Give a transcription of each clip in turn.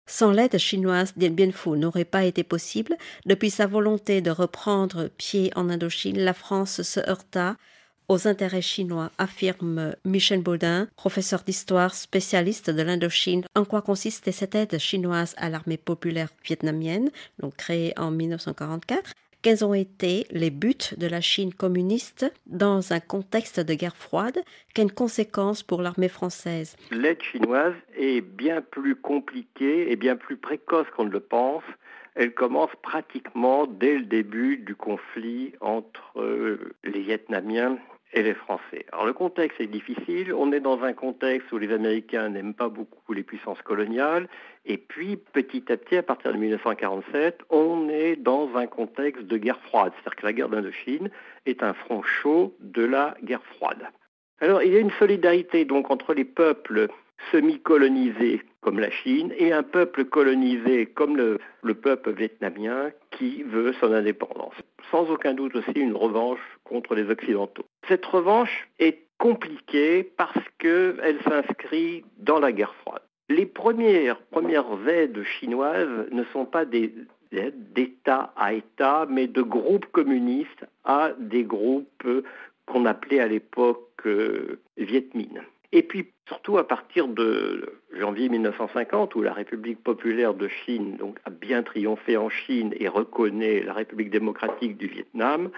Sans l'aide chinoise, Dien Bien Phu n'aurait pas été possible. Depuis sa volonté de reprendre pied en Indochine, la France se heurta aux intérêts chinois, affirme Michel Baudin, professeur d'histoire spécialiste de l'Indochine. En quoi consistait cette aide chinoise à l'armée populaire vietnamienne, donc créée en 1944? Quels ont été les buts de la Chine communiste dans un contexte de guerre froide? Quelles conséquences pour l'armée française? L'aide chinoise est bien plus compliquée et bien plus précoce qu'on ne le pense. Elle commence pratiquement dès le début du conflit entre les Vietnamiens et les Français. Alors le contexte est difficile, on est dans un contexte où les Américains n'aiment pas beaucoup les puissances coloniales, et puis petit à petit, à partir de 1947, on est dans un contexte de guerre froide, c'est-à-dire que la guerre d'Indochine est un front chaud de la guerre froide. Alors il y a une solidarité donc entre les peuples semi-colonisés comme la Chine et un peuple colonisé comme le peuple vietnamien qui veut son indépendance. Sans aucun doute aussi une revanche contre les Occidentaux. Cette revanche est compliquée parce qu'elle s'inscrit dans la guerre froide. Les premières aides chinoises ne sont pas des aides d'État à État, mais de groupes communistes à des groupes qu'on appelait à l'époque Viet Minh. Et puis, surtout à partir de janvier 1950, où la République populaire de Chine donc, a bien triomphé en Chine et reconnaît la République démocratique du Vietnam,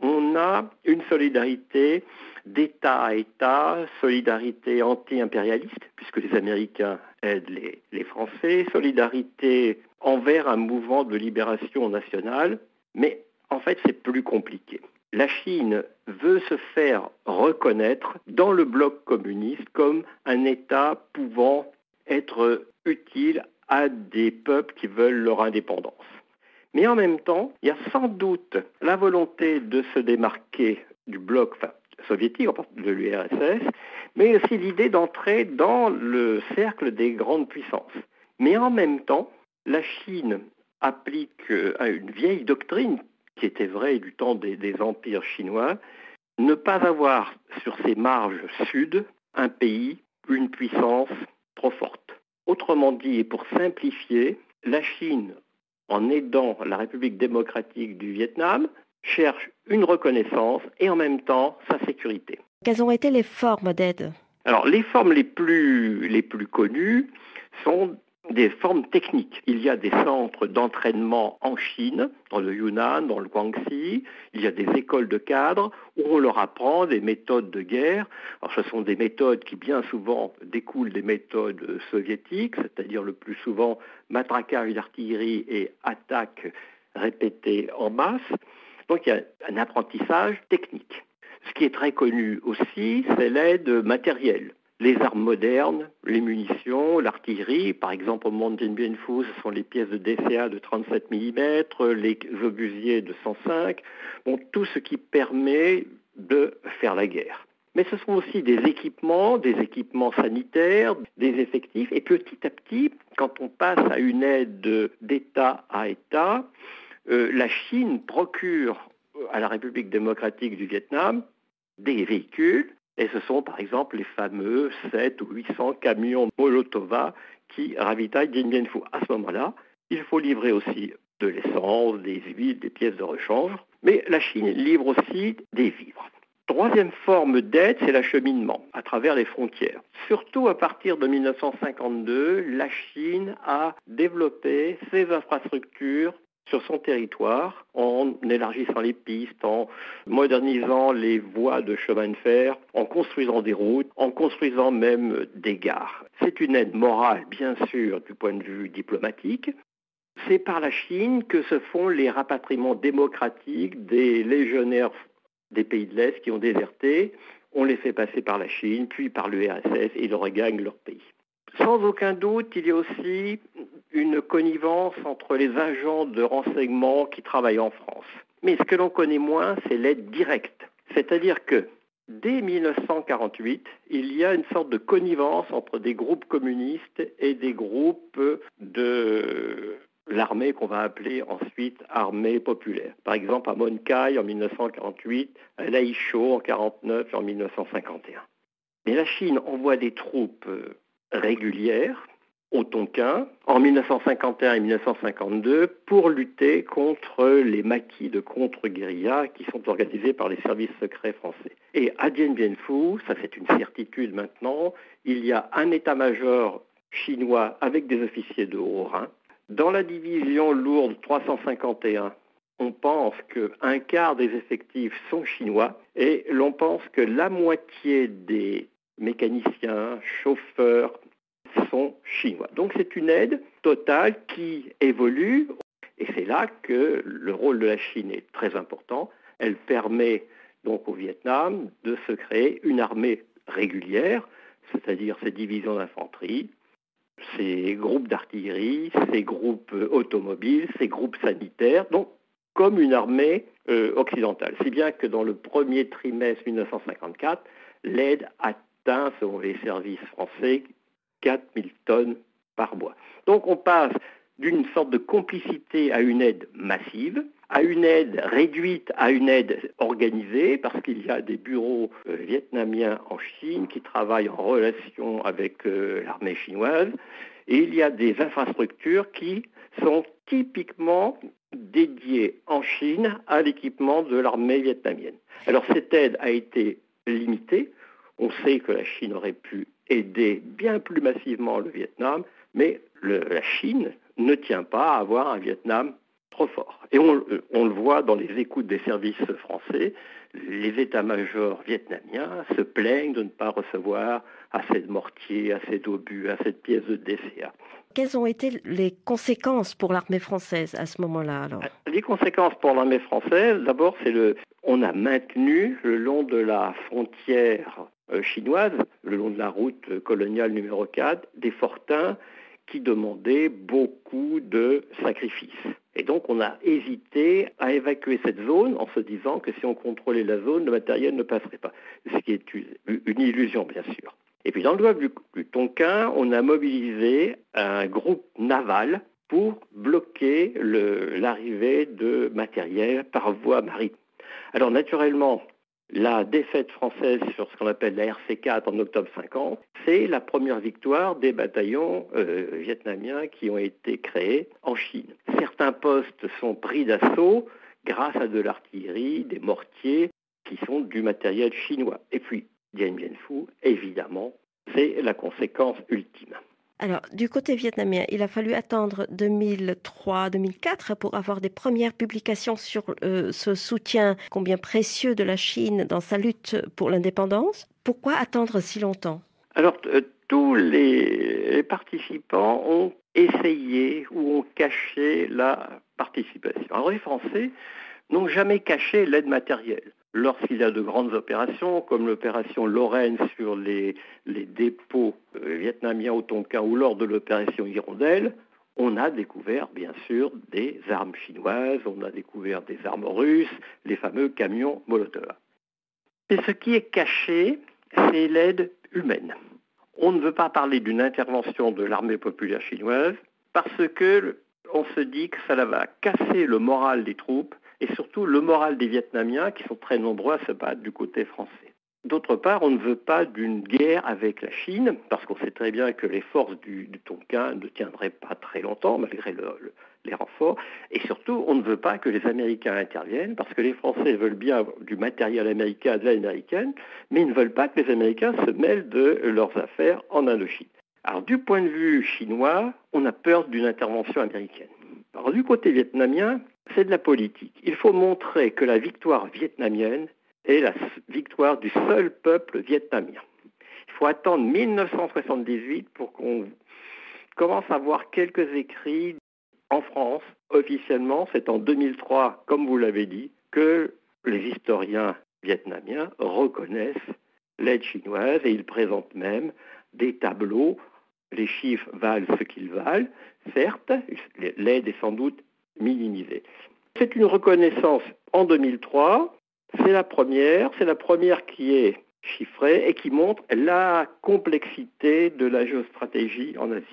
on a une solidarité d'État à État, solidarité anti-impérialiste, puisque les Américains aident les Français, solidarité envers un mouvement de libération nationale, mais en fait c'est plus compliqué. La Chine veut se faire reconnaître dans le bloc communiste comme un État pouvant être utile à des peuples qui veulent leur indépendance. Mais en même temps, il y a sans doute la volonté de se démarquer du bloc soviétique, de l'URSS, mais aussi l'idée d'entrer dans le cercle des grandes puissances. Mais en même temps, la Chine applique une vieille doctrine qui était vraie du temps des empires chinois, ne pas avoir sur ses marges sud un pays, une puissance trop forte. Autrement dit, et pour simplifier, la Chine, en aidant la République démocratique du Vietnam, cherche une reconnaissance et en même temps sa sécurité. Quelles ont été les formes d'aide? Alors, les formes les plus connues sont des formes techniques. Il y a des centres d'entraînement en Chine, dans le Yunnan, dans le Guangxi. Il y a des écoles de cadres où on leur apprend des méthodes de guerre. Alors, ce sont des méthodes qui bien souvent découlent des méthodes soviétiques, c'est-à-dire le plus souvent matraquage d'artillerie et attaque répétée en masse. Donc, il y a un apprentissage technique. Ce qui est très connu aussi, c'est l'aide matérielle. Les armes modernes, les munitions, l'artillerie, par exemple au moment de Dien Bien Phu, ce sont les pièces de DCA de 37 mm, les obusiers de 105, bon, tout ce qui permet de faire la guerre. Mais ce sont aussi des équipements sanitaires, des effectifs, et petit à petit, quand on passe à une aide d'État à État, la Chine procure à la République démocratique du Vietnam des véhicules, et ce sont par exemple les fameux 700 ou 800 camions Molotova qui ravitaillent Dien Bien Phu. À ce moment-là, il faut livrer aussi de l'essence, des huiles, des pièces de rechange, mais la Chine livre aussi des vivres. Troisième forme d'aide, c'est l'acheminement à travers les frontières. Surtout à partir de 1952, la Chine a développé ses infrastructures sur son territoire en élargissant les pistes, en modernisant les voies de chemin de fer, en construisant des routes, en construisant même des gares. C'est une aide morale, bien sûr, du point de vue diplomatique. C'est par la Chine que se font les rapatriements démocratiques des légionnaires des pays de l'Est qui ont déserté. On les fait passer par la Chine, puis par l'URSS, et ils regagnent leur pays. Sans aucun doute, il y a aussi une connivence entre les agents de renseignement qui travaillent en France. Mais ce que l'on connaît moins, c'est l'aide directe. C'est-à-dire que dès 1948, il y a une sorte de connivence entre des groupes communistes et des groupes de l'armée qu'on va appeler ensuite armée populaire. Par exemple, à Mon Cai en 1948, à Lai Chau en 1949 et en 1951. Mais la Chine envoie des troupes régulières au Tonkin en 1951 et 1952 pour lutter contre les maquis de contre-guérilla qui sont organisés par les services secrets français. Et à Dien Bien Phu, ça c'est une certitude maintenant, il y a un état-major chinois avec des officiers de haut-rang. Dans la division lourde 351, on pense qu'un quart des effectifs sont chinois et l'on pense que la moitié des mécaniciens, chauffeurs, sont chinois. Donc c'est une aide totale qui évolue et c'est là que le rôle de la Chine est très important. Elle permet donc au Vietnam de se créer une armée régulière, c'est-à-dire ses divisions d'infanterie, ses groupes d'artillerie, ses groupes automobiles, ses groupes sanitaires, donc comme une armée occidentale. Si bien que dans le premier trimestre 1954, l'aide atteint, selon les services français, 4000 tonnes par mois. Donc on passe d'une sorte de complicité à une aide massive, à une aide réduite, à une aide organisée, parce qu'il y a des bureaux vietnamiens en Chine qui travaillent en relation avec l'armée chinoise, et il y a des infrastructures qui sont typiquement dédiées en Chine à l'équipement de l'armée vietnamienne. Alors cette aide a été limitée. On sait que la Chine aurait pu aider bien plus massivement le Vietnam, mais la Chine ne tient pas à avoir un Vietnam trop fort. Et on le voit dans les écoutes des services français, les états-majors vietnamiens se plaignent de ne pas recevoir assez de mortiers, assez d'obus, assez de pièces de DCA. Quelles ont été les conséquences pour l'armée française à ce moment-là alors ? Les conséquences pour l'armée française, d'abord, on a maintenu le long de la frontière chinoise, le long de la route coloniale numéro 4, des fortins qui demandaient beaucoup de sacrifices. Et donc on a hésité à évacuer cette zone en se disant que si on contrôlait la zone, le matériel ne passerait pas. Ce qui est une illusion, bien sûr. Et puis dans le golfe du Tonkin, on a mobilisé un groupe naval pour bloquer l'arrivée de matériel par voie maritime. Alors naturellement, la défaite française sur ce qu'on appelle la RC4 en octobre 50, c'est la première victoire des bataillons vietnamiens qui ont été créés en Chine. Certains postes sont pris d'assaut grâce à de l'artillerie, des mortiers qui sont du matériel chinois. Et puis, Dien Bien Phu, évidemment, c'est la conséquence ultime. Alors, du côté vietnamien, il a fallu attendre 2003-2004 pour avoir des premières publications sur ce soutien combien précieux de la Chine dans sa lutte pour l'indépendance. Pourquoi attendre si longtemps ? Alors, tous les participants ont essayé ou ont caché la participation. Alors, les Français n'ont jamais caché l'aide matérielle. Lorsqu'il y a de grandes opérations, comme l'opération Lorraine sur les dépôts vietnamiens au Tonkin ou lors de l'opération Hirondelle, on a découvert bien sûr des armes chinoises, on a découvert des armes russes, les fameux camions Molotov. Et ce qui est caché, c'est l'aide humaine. On ne veut pas parler d'une intervention de l'armée populaire chinoise parce que on se dit que ça va casser le moral des troupes et surtout le moral des Vietnamiens qui sont très nombreux à se battre du côté français. D'autre part, on ne veut pas d'une guerre avec la Chine, parce qu'on sait très bien que les forces du Tonkin ne tiendraient pas très longtemps, malgré les renforts. Et surtout, on ne veut pas que les Américains interviennent, parce que les Français veulent bien du matériel américain, de l'aide américaine, mais ils ne veulent pas que les Américains se mêlent de leurs affaires en Indochine. Alors, du point de vue chinois, on a peur d'une intervention américaine. Alors, du côté vietnamien, c'est de la politique. Il faut montrer que la victoire vietnamienne est la victoire du seul peuple vietnamien. Il faut attendre 1978 pour qu'on commence à voir quelques écrits en France. Officiellement, c'est en 2003, comme vous l'avez dit, que les historiens vietnamiens reconnaissent l'aide chinoise et ils présentent même des tableaux. Les chiffres valent ce qu'ils valent. Certes, l'aide est sans doute minimisée. C'est une reconnaissance en 2003. C'est la première qui est chiffrée et qui montre la complexité de la géostratégie en Asie.